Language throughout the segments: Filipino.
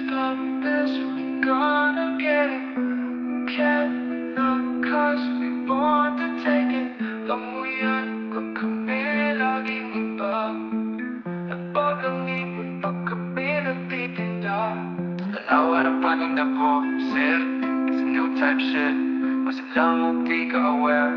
stop this, we gonna get it. Can't look cause we want to take it. Alam mo yan, kung kami laging iba. Napag ang ibon pag kami nagtitinda. Dalawa na paning na po, sir. It's a new type shit. Mas lang di ka aware,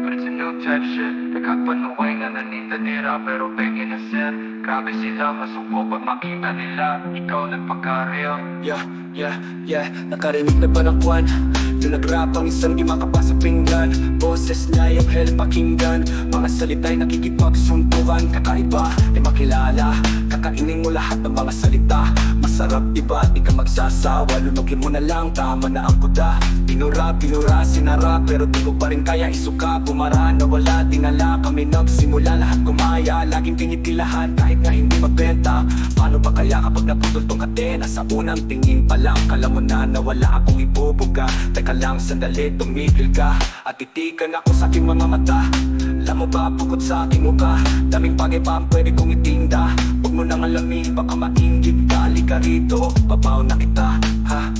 but it's a new type shit. Nagkapanuway na nanindanira pero pengin na sir. Grabe sila masuko pag makita nila ikaw nagpagka-real. Yeah, nakarinig na ba ng kwan? Yung nag-rap ang isang di makapasa pinggan. Boses niya yung hell pakinggan. Mga salita'y nakikipagsuntukan. Kakaiba, di makilala. Kakainin mo lahat ng mga salita. Masarap diba, di ka magsasawa. Lunogin mo na lang, tama na ang kuda. Pinura, sinara, pero di ko pa rin kaya isuka. Bumara, nawala, dinala kami nagsimula. Lahat gumaya, laging tinitilahan kahit nga hindi mabenta. Paano ba kaya kapag naputol tong katena? Sa unang tingin pa lang, kala mo na nawala akong ibubuga. Teka lang, sandali, tumigil ka at titikan ako sa aking mga mata. Alam mo ba, bukod sa aking mukha, daming bagay pa ang pwede kong itinda. Huwag mo nang alamin, baka mainggit ka. Halika rito, babaw na kita, ha?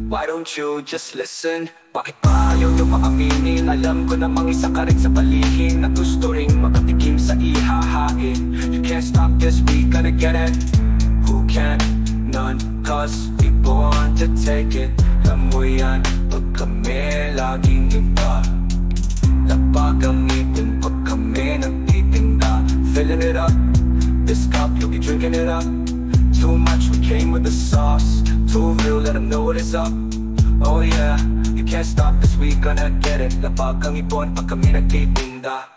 Why don't you just listen? Bakit pa ayaw nyo makaminin? Alam ko namang isa ka rin sa palihin na gusto ring makatikim sa ihahain. You can't stop this, we gotta get it. Who can? None, cause we born to take it. Alam mo yan, pag kami laging iba. Lapag ang ngipin pag kami nagtitinda. Filling it up, this cup you'll be drinking it up. Too much, we came with the sauce. Too real, let them know what is up. Oh yeah, you can't stop this, we gonna get it. Lapag ang ipon pag kami nagtitinda.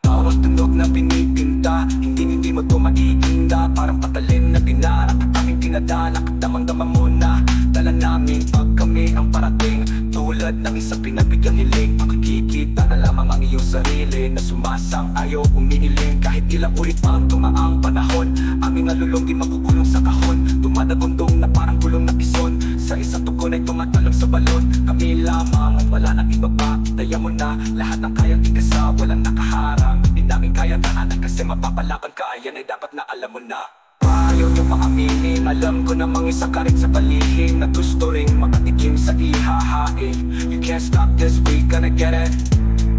Bawat tunog na pinipinta, hindi mo to maiinda. Parang patalin na dinarap at aming tinadalak. Damang-dama mo na, dala namin pag kami ang parating. Tulad ng isang pinabigang hiling, makikita na lamang ang iyong sarili na sumasang ayaw umihiling. Kahit ilang ulit pa ang tumaang panahon, aming nalulong di makukulong sa kahon. Dumadagundong na parang gulong na pison, sa isang tugon ay tumatalong sa balon. Kami lamang at wala nang iba pa. Daya mo na lahat ng kayang ikasa, walang nakaharang. Hindi namin kaya tahanan kasi mapapalaban ka. Yan ay dapat na alam mo na. Ayaw nyo maaminin, alam ko namang isa ka rin sa palihim na gusto ring makatikim sa ihahain. You can't stop this, we gonna get it.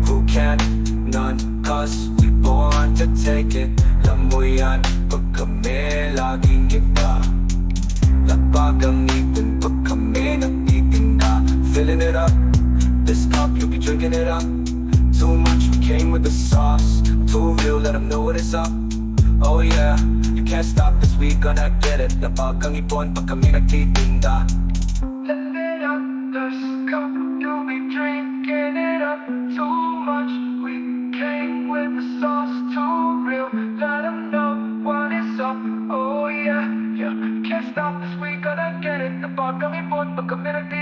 Who can? None, cause we born to take it. Alam mo yan, pag kami laging iba. Lapag ang ipon pag kami nagtitinda. Filling it up, this cup you'll be drinking it up. Too much, we came with the sauce. Too real, let them know what is up. Oh yeah, you can't stop this, we gonna get it. Lapag ang ipon pag kami nagtitinda. Fill it up, this cup you'll be drinking it up. Too much, we came with the sauce. Too real, let them know what is up. Oh yeah, you can't stop this, we gonna get it. Lapag ang ipon pag kami nagtitinda.